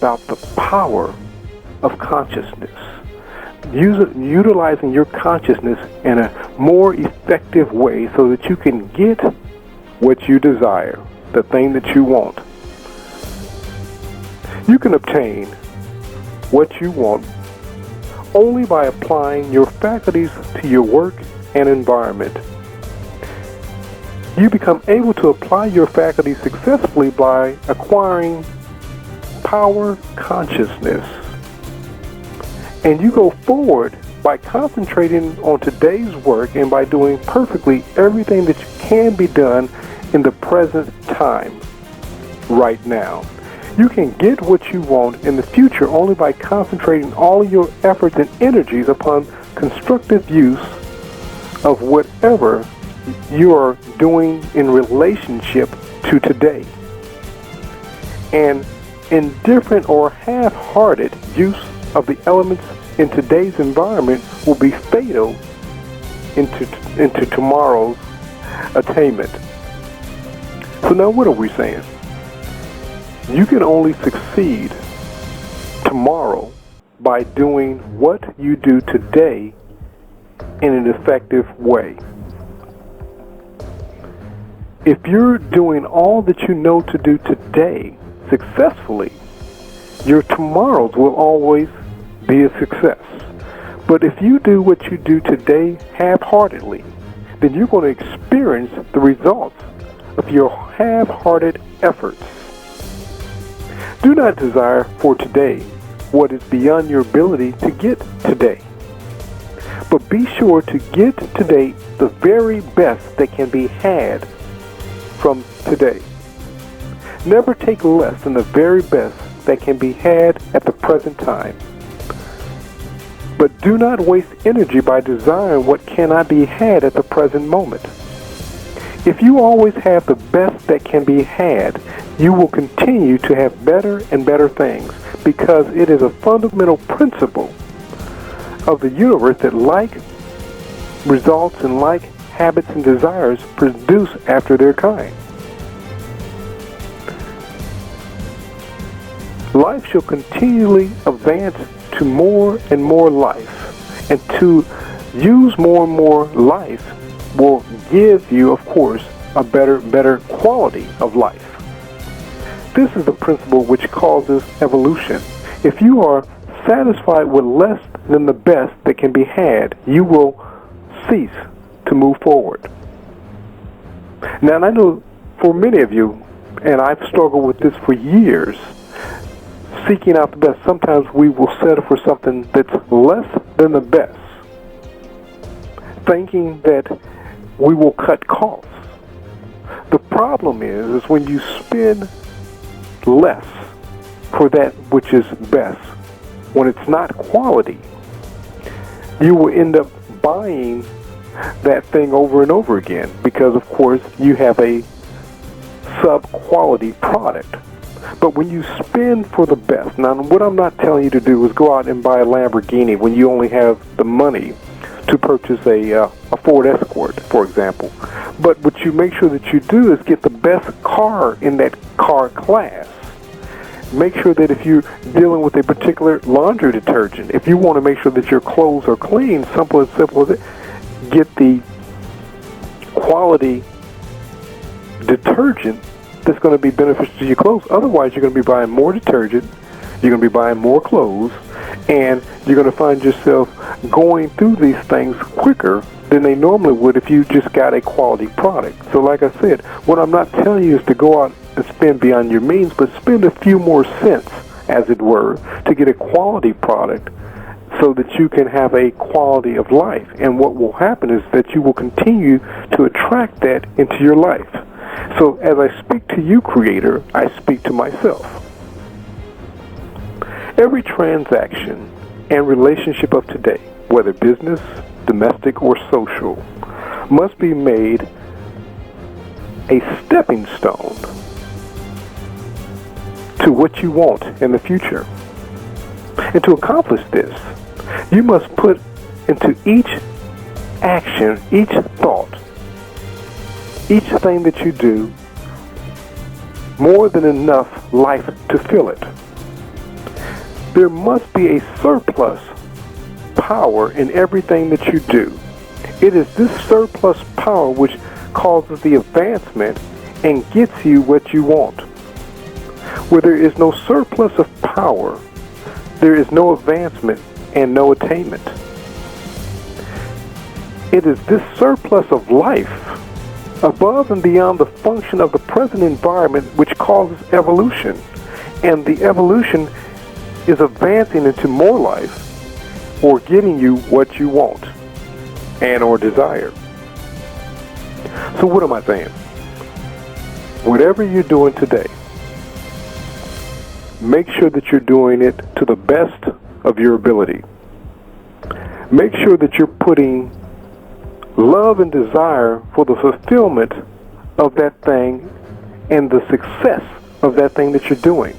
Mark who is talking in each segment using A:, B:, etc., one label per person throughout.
A: about the power of consciousness. Utilizing your consciousness in a more effective way so that you can get what you desire, the thing that you want. You can obtain what you want only by applying your faculties to your work and environment. You become able to apply your faculties successfully by acquiring power consciousness. And you go forward by concentrating on today's work and by doing perfectly everything that can be done in the present time, right now. You can get what you want in the future only by concentrating all your efforts and energies upon constructive use of whatever you are doing in relationship to today. And indifferent or half-hearted use of the elements in today's environment will be fatal into tomorrow's attainment. So now what are we saying? You can only succeed tomorrow by doing what you do today in an effective way. If you're doing all that you know to do today successfully, your tomorrows will always be a success. But if you do what you do today half-heartedly, then you're going to experience the results of your half-hearted efforts. Do not desire for today what is beyond your ability to get today. But be sure to get today the very best that can be had from today. Never take less than the very best that can be had at the present time. But do not waste energy by desiring what cannot be had at the present moment. If you always have the best that can be had, you will continue to have better and better things, because it is a fundamental principle of the universe that like results and like habits and desires produce after their kind. Life shall continually advance to more and more life, and to use more and more life will give you, of course, a better quality of life. This is the principle which causes evolution. If you are satisfied with less than the best that can be had, you will cease to move forward. Now, and I know for many of you, and I've struggled with this for years, seeking out the best, sometimes we will settle for something that's less than the best, thinking that we will cut costs. The problem is when you spend less for that which is best, when it's not quality, you will end up buying that thing over and over again, because of course you have a sub-quality product. But when you spend for the best, now what I'm not telling you to do is go out and buy a Lamborghini when you only have the money to purchase a Ford Escort, for example. But what you make sure that you do is get the best car in that car class. Make sure that if you're dealing with a particular laundry detergent, if you want to make sure that your clothes are clean, simple as it, get the quality detergent that's going to be beneficial to your clothes. Otherwise, you're going to be buying more detergent, you're going to be buying more clothes, and you're going to find yourself going through these things quicker than they normally would if you just got a quality product. So like I said, what I'm not telling you is to go out and spend beyond your means, but spend a few more cents, as it were, to get a quality product so that you can have a quality of life. And what will happen is that you will continue to attract that into your life. So as I speak to you, Creator, I speak to myself. Every transaction and relationship of today, whether business, domestic, or social, must be made a stepping stone to what you want in the future. And to accomplish this, you must put into each action, each thought, each thing that you do, more than enough life to fill it. There must be a surplus power in everything that you do. It is this surplus power which causes the advancement and gets you what you want. Where there is no surplus of power, there is no advancement and no attainment. It is this surplus of life, above and beyond the function of the present environment, which causes evolution. And the evolution is advancing into more life or getting you what you want and or desire. So what am I saying? Whatever you're doing today, make sure that you're doing it to the best of your ability. Make sure that you're putting love and desire for the fulfillment of that thing and the success of that thing that you're doing.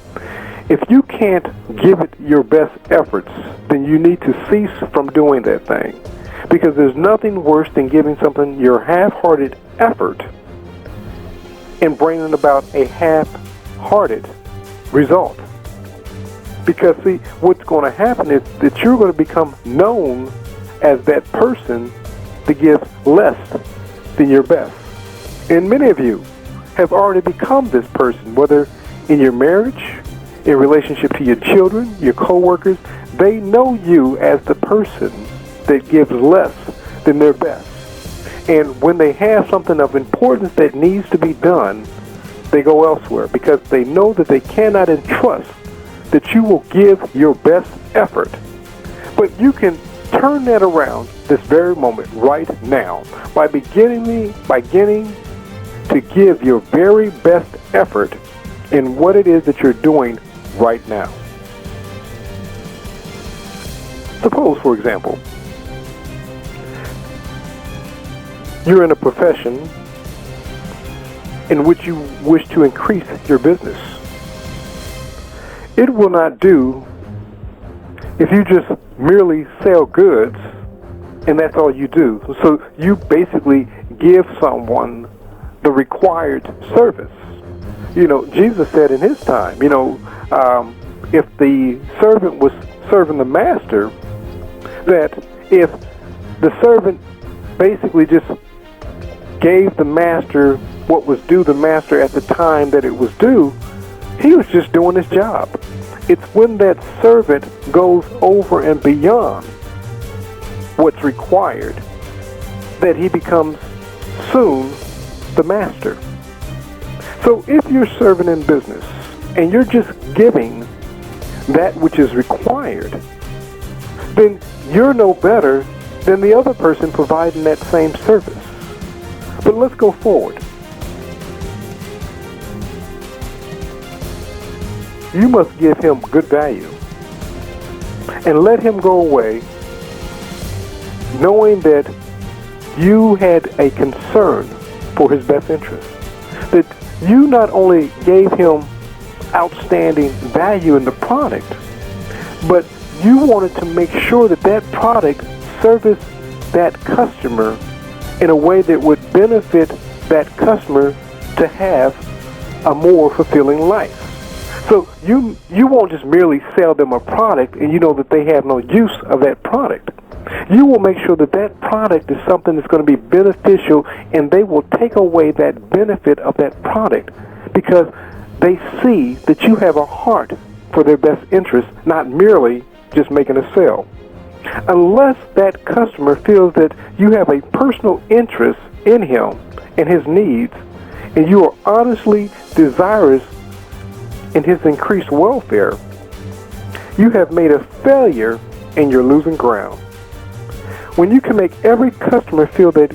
A: If you can't give it your best efforts, then you need to cease from doing that thing. Because there's nothing worse than giving something your half-hearted effort and bringing about a half-hearted result. Because, see, what's going to happen is that you're going to become known as that person that gives less than your best. And many of you have already become this person, whether in your marriage, in relationship to your children, your co-workers. They know you as the person that gives less than their best. And when they have something of importance that needs to be done, they go elsewhere because they know that they cannot entrust that you will give your best effort. But you can turn that around this very moment, right now, by beginning to give your very best effort in what it is that you're doing right now. Suppose, for example, you're in a profession in which you wish to increase your business. It will not do if you just merely sell goods and that's all you do. So you basically give someone the required service. You know, Jesus said in his time, if the servant was serving the master, that if the servant basically just gave the master what was due the master at the time that it was due, he was just doing his job. It's when that servant goes over and beyond what's required that he becomes soon the master. So if you're serving in business and you're just giving that which is required, then you're no better than the other person providing that same service. But let's go forward. You must give him good value and let him go away knowing that you had a concern for his best interest. That you not only gave him outstanding value in the product, but you wanted to make sure that that product serviced that customer in a way that would benefit that customer to have a more fulfilling life. So you won't just merely sell them a product and you know that they have no use of that product. You will make sure that that product is something that's going to be beneficial, and they will take away that benefit of that product because they see that you have a heart for their best interest, not merely just making a sale. Unless that customer feels that you have a personal interest in him and his needs, and you are honestly desirous in his increased welfare, you have made a failure and you're losing ground. When you can make every customer feel that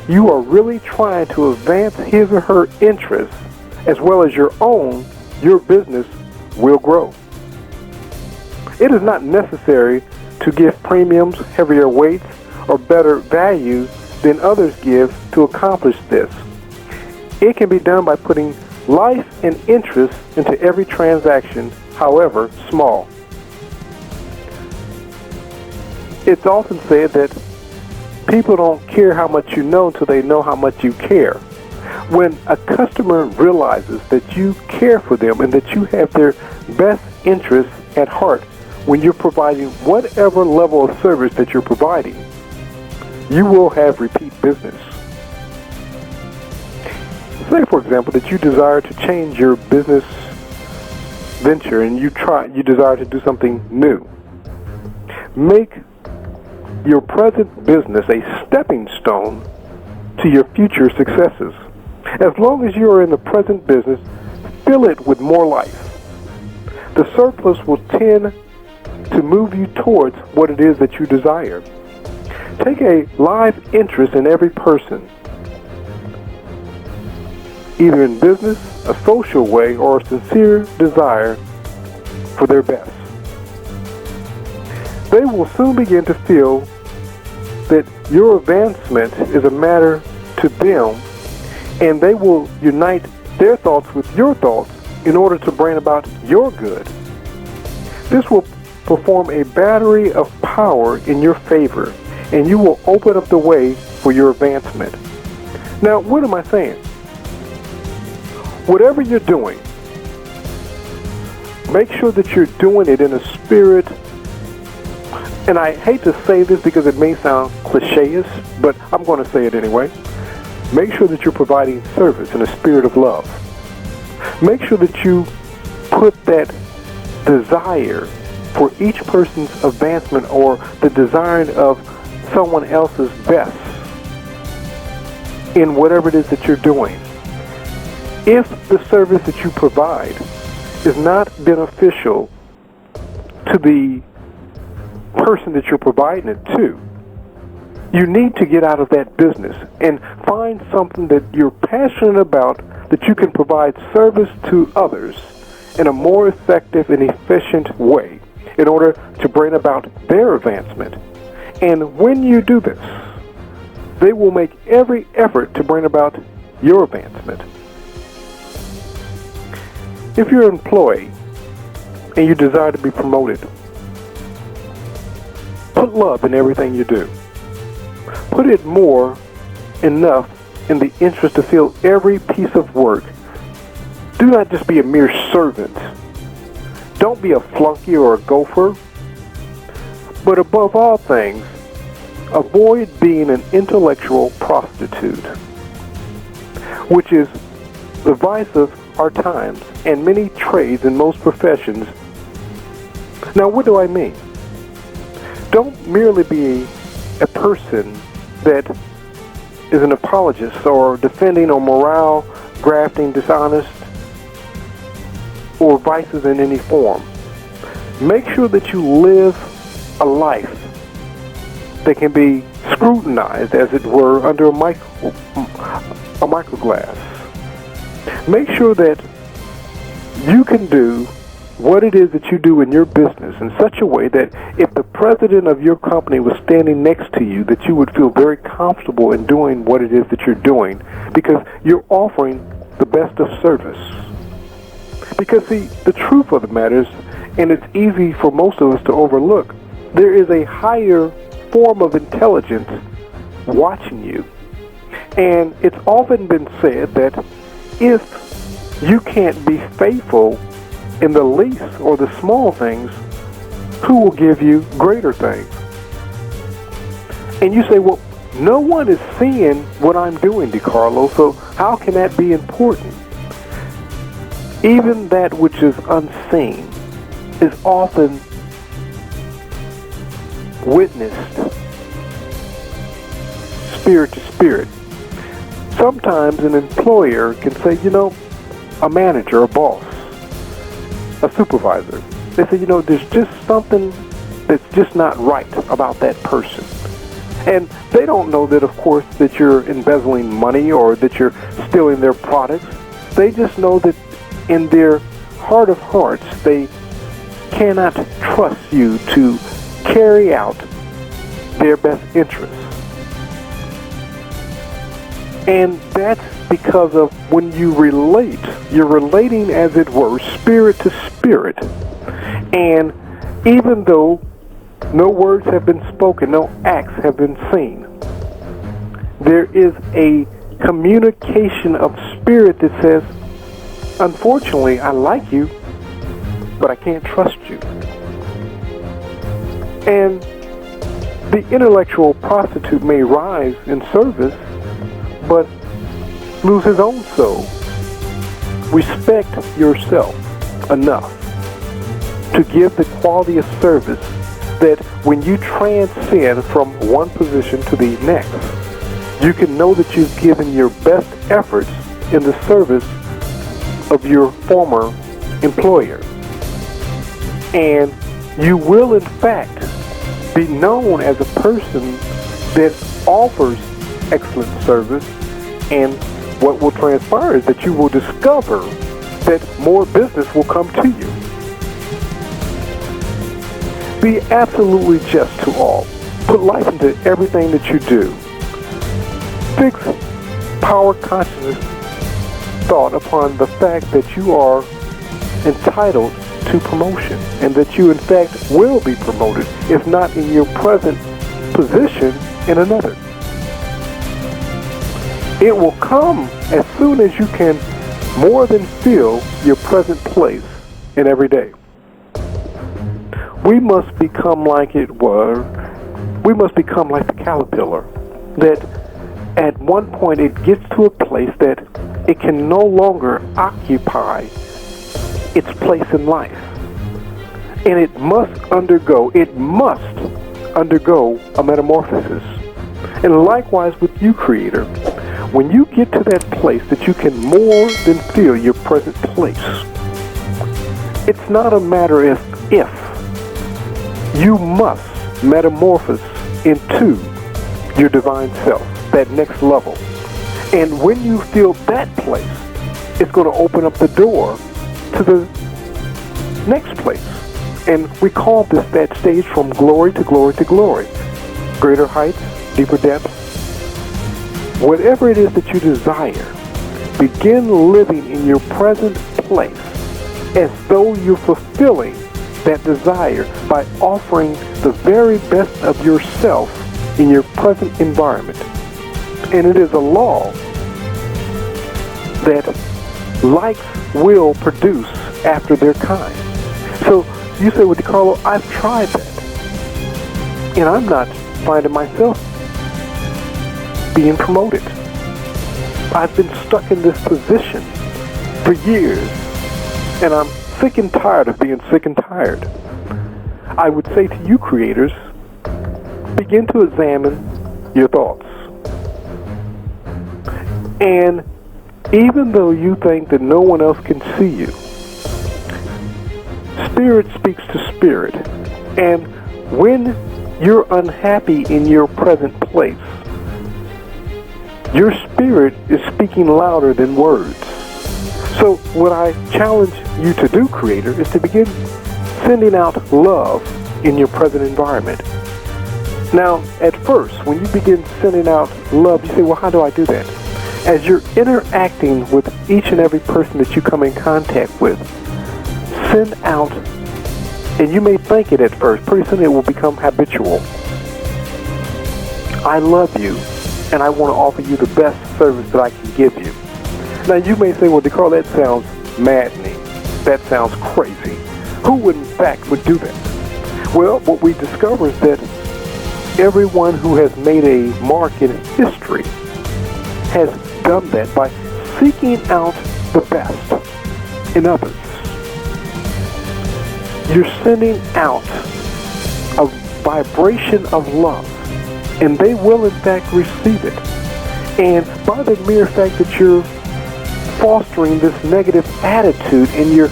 A: you are really trying to advance his or her interests as well as your own, your business will grow. It is not necessary to give premiums, heavier weights, or better values than others give to accomplish this. It can be done by putting life and interest into every transaction, however small. It's often said that people don't care how much you know until they know how much you care. When a customer realizes that you care for them and that you have their best interests at heart, when you're providing whatever level of service that you're providing, you will have repeat business. Say, for example, that you desire to change your business venture and you desire to do something new. Make your present business a stepping stone to your future successes. As long as you are in the present business, fill it with more life. The surplus will tend to move you towards what it is that you desire. Take a live interest in every person, either in business, a social way, or a sincere desire for their best. They will soon begin to feel that your advancement is a matter to them, and they will unite their thoughts with your thoughts in order to bring about your good. This will perform a battery of power in your favor, and you will open up the way for your advancement. Now, what am I saying? Whatever you're doing, make sure that you're doing it in a spirit, and I hate to say this because it may sound cliche-ish, but I'm going to say it anyway. Make sure that you're providing service in a spirit of love. Make sure that you put that desire for each person's advancement or the desiring of someone else's best in whatever it is that you're doing. If the service that you provide is not beneficial to the person that you're providing it to, you need to get out of that business and find something that you're passionate about, that you can provide service to others in a more effective and efficient way in order to bring about their advancement. And when you do this, they will make every effort to bring about your advancement. If you're an employee and you desire to be promoted, put love in everything you do. Put it more enough in the interest to feel every piece of work. Do not just be a mere servant. Don't be a flunky or a gopher. But above all things, avoid being an intellectual prostitute, which is the vice of our times and many trades and most professions. Now, what do I mean? Don't merely be a person that is an apologist or defending or morale grafting dishonest or vices in any form. Make sure that you live a life that can be scrutinized, as it were, under a microglass. Make sure that you can do what it is that you do in your business in such a way that if the president of your company was standing next to you, that you would feel very comfortable in doing what it is that you're doing, because you're offering the best of service. Because, see, the truth of the matter is, and it's easy for most of us to overlook, there is a higher form of intelligence watching you. And it's often been said that if you can't be faithful in the least or the small things, who will give you greater things? And you say, well, no one is seeing what I'm doing, DeCarlo, so how can that be important? Even that which is unseen is often witnessed spirit to spirit. Sometimes an employer can say, a manager, a boss, a supervisor, they say, there's just something that's just not right about that person. And they don't know that, of course, that you're embezzling money or that you're stealing their products. They just know that in their heart of hearts, they cannot trust you to carry out their best interests. And that's because of when you relate, you're relating, as it were, spirit to spirit. And even though no words have been spoken, no acts have been seen, there is a communication of spirit that says, unfortunately, I like you, but I can't trust you. And the intellectual prostitute may rise in service, but lose his own soul. Respect yourself enough to give the quality of service that when you transcend from one position to the next, you can know that you've given your best efforts in the service of your former employer. And you will, in fact, be known as a person that offers excellent service, and what will transpire is that you will discover that more business will come to you. Be absolutely just to all. Put life into everything that you do. Fix power consciousness thought upon the fact that you are entitled to promotion, and that you in fact will be promoted, if not in your present position, in another. It will come as soon as you can more than fill your present place in every day. We must become like the caterpillar, that at one point it gets to a place that it can no longer occupy its place in life. And it must undergo a metamorphosis. And likewise with you, Creator, when you get to that place that you can more than fill your present place, it's not a matter of if. You must metamorphose into your divine self, that next level. And when you feel that place, it's going to open up the door to the next place. And we call this that stage from glory to glory to glory. Greater heights, deeper depths. Whatever it is that you desire, begin living in your present place as though you're fulfilling that desire by offering the very best of yourself in your present environment. And it is a law that likes will produce after their kind. So you say, well, DeCarlo, I've tried that, and I'm not finding myself being promoted. I've been stuck in this position for years, and I'm sick and tired of being sick and tired. I would say to you, creators, begin to examine your thoughts. And even though you think that no one else can see you, spirit speaks to spirit. And when you're unhappy in your present place, your spirit is speaking louder than words. So what I challenge you to do, Creator, is to begin sending out love in your present environment. Now, at first, when you begin sending out love, you say, well, how do I do that? As you're interacting with each and every person that you come in contact with, send out, and you may think it at first, pretty soon it will become habitual. I love you, and I want to offer you the best service that I can give you. Now, you may say, well, DeCarlo, that sounds maddening. That sounds crazy. Who, in fact, would do that? Well, what we discover is that everyone who has made a mark in history has done that by seeking out the best in others. You're sending out a vibration of love, and they will, in fact, receive it. And by the mere fact that you're fostering this negative attitude and you're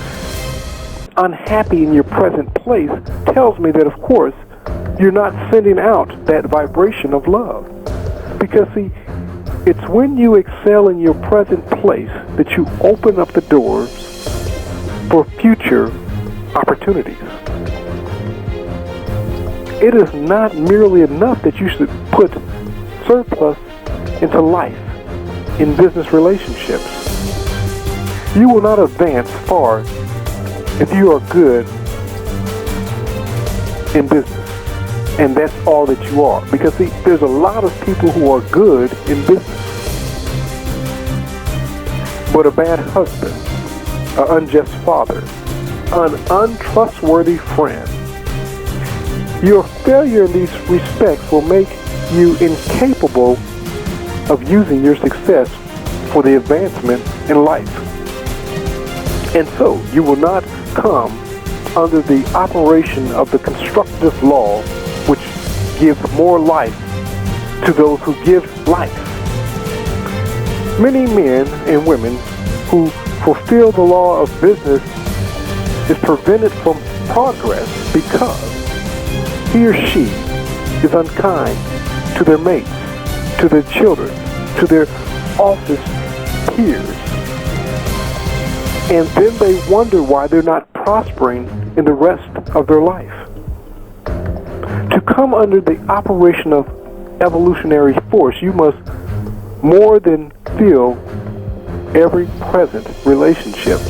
A: unhappy in your present place tells me that, of course, you're not sending out that vibration of love. Because, see, it's when you excel in your present place that you open up the doors for future opportunities. It is not merely enough that you should put surplus into life in business relationships. You will not advance far if you are good in business. And that's all that you are. Because, see, there's a lot of people who are good in business, but a bad husband, an unjust father, an untrustworthy friend. Your failure in these respects will make you incapable of using your success for the advancement in life. And so, you will not come under the operation of the constructive law which gives more life to those who give life. Many men and women who fulfill the law of business is prevented from progress because he or she is unkind to their mates, to their children, to their office peers. And then they wonder why they're not prospering in the rest of their life. To come under the operation of evolutionary force, you must more than fill every present relationship.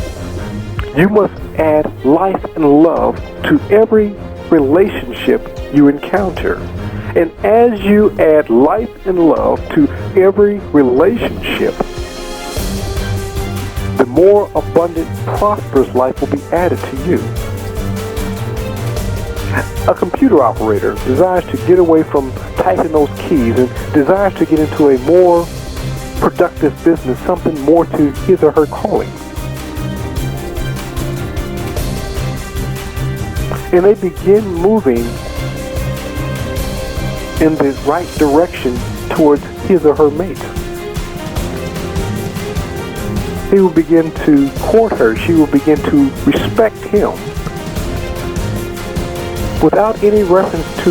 A: You must add life and love to every relationship you encounter. And as you add life and love to every relationship, the more abundant, prosperous life will be added to you. A computer operator desires to get away from typing those keys and desires to get into a more productive business, something more to his or her calling. And they begin moving in the right direction towards his or her mate. He will begin to court her. She will begin to respect him without any reference to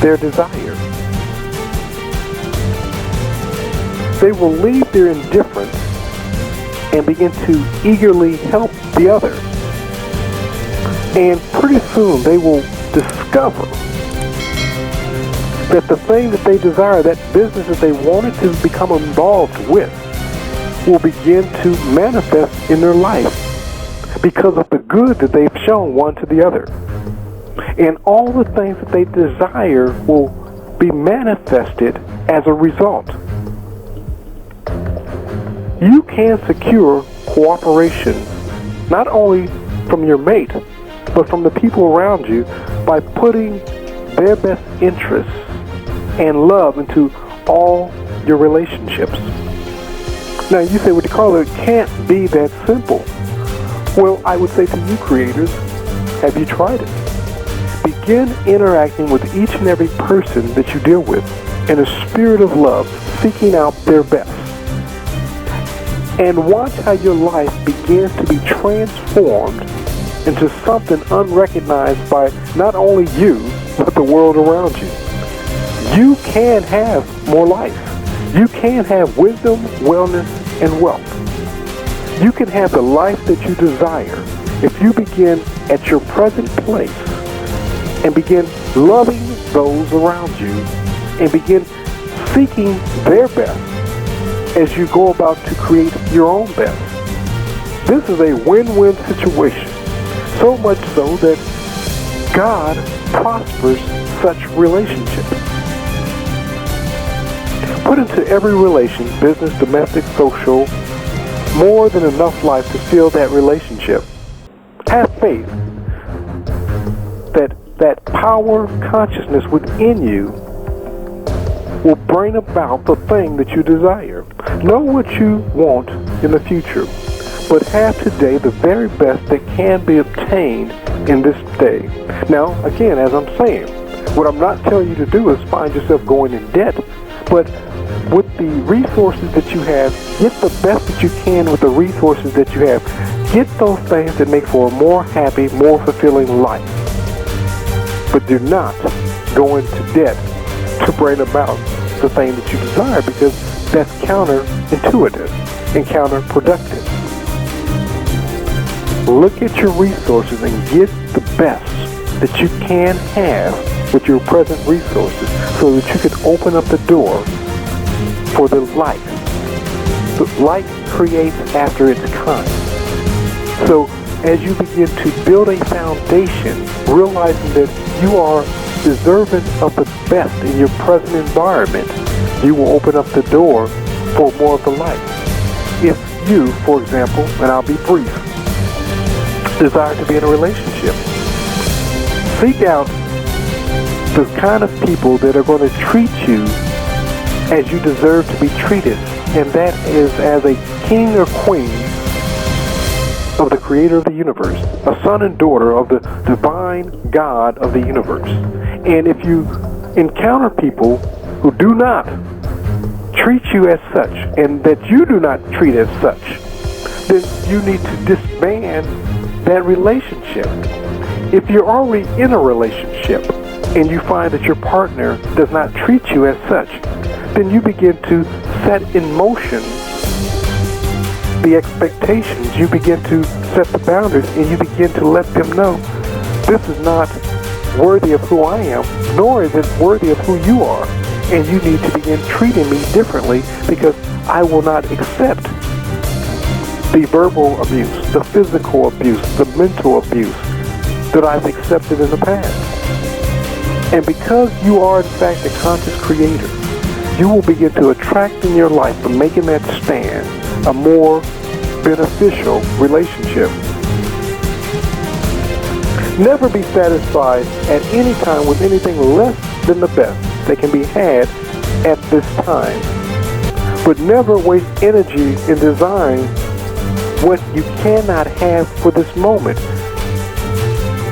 A: their desire. They will leave their indifference and begin to eagerly help the other. And pretty soon they will discover that the thing that they desire, that business that they wanted to become involved with, will begin to manifest in their life because of the good that they've shown one to the other. And all the things that they desire will be manifested as a result. You can secure cooperation not only from your mate, but from the people around you by putting their best interests and love into all your relationships. Now you say, well, DeCarlo, it can't be that simple. Well, I would say to you creators, have you tried it? Begin interacting with each and every person that you deal with in a spirit of love, seeking out their best. And watch how your life begins to be transformed into something unrecognized by not only you, but the world around you. You can have more life. You can have wisdom, wellness, and wealth. You can have the life that you desire if you begin at your present place and begin loving those around you and begin seeking their best as you go about to create your own best. This is a win-win situation, so much so that God prospers such relationships. Put into every relation, business, domestic, social, more than enough life to fill that relationship. Have faith that power consciousness within you will bring about the thing that you desire. Know what you want in the future, but have today the very best that can be obtained in this day. Now, again, as I'm saying, what I'm not telling you to do is find yourself going in debt, but with the resources that you have, get the best that you can with the resources that you have. Get those things that make for a more happy, more fulfilling life. But do not go into debt to bring about the thing that you desire, because that's counterintuitive and counterproductive. Look at your resources and get the best that you can have with your present resources so that you can open up the door for the light. The light creates after its kind. So as you begin to build a foundation, realizing that you are deserving of the best in your present environment, you will open up the door for more of the light. If you, for example, and I'll be brief, desire to be in a relationship, seek out the kind of people that are going to treat you as you deserve to be treated, and that is as a king or queen of the creator of the universe, a son and daughter of the divine God of the universe. And if you encounter people who do not treat you as such, and that you do not treat as such, then you need to disband that relationship. If you're already in a relationship and you find that your partner does not treat you as such, then you begin to set in motion the expectations. You begin to set the boundaries, and you begin to let them know, this is not worthy of who I am, nor is it worthy of who you are. And you need to begin treating me differently, because I will not accept the verbal abuse, the physical abuse, the mental abuse that I've accepted in the past. And because you are in fact a conscious creator, you will begin to attract in your life, for making that stand, a more beneficial relationship. Never be satisfied at any time with anything less than the best that can be had at this time. But never waste energy in desiring what you cannot have for this moment.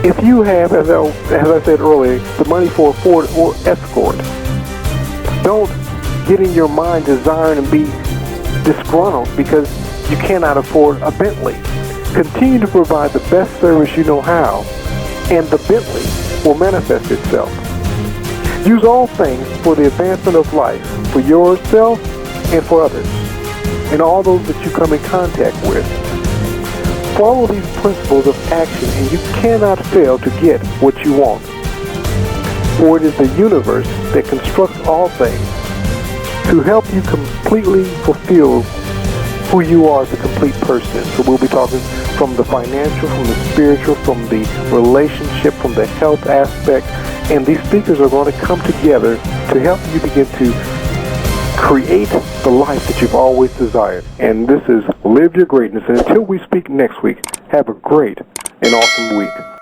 A: If you have, as I said earlier, the money for a Ford or Escort, don't get in your mind desiring and be disgruntled because you cannot afford a Bentley. Continue to provide the best service you know how, and the Bentley will manifest itself. Use all things for the advancement of life, for yourself and for others, and all those that you come in contact with. Follow these principles of action, and you cannot fail to get what you want. For it is the universe that constructs all things to help you completely fulfill who you are as a complete person. So we'll be talking from the financial, from the spiritual, from the relationship, from the health aspect. And these speakers are going to come together to help you begin to create the life that you've always desired. And this is Live Your Greatness. And until we speak next week, have a great and awesome week.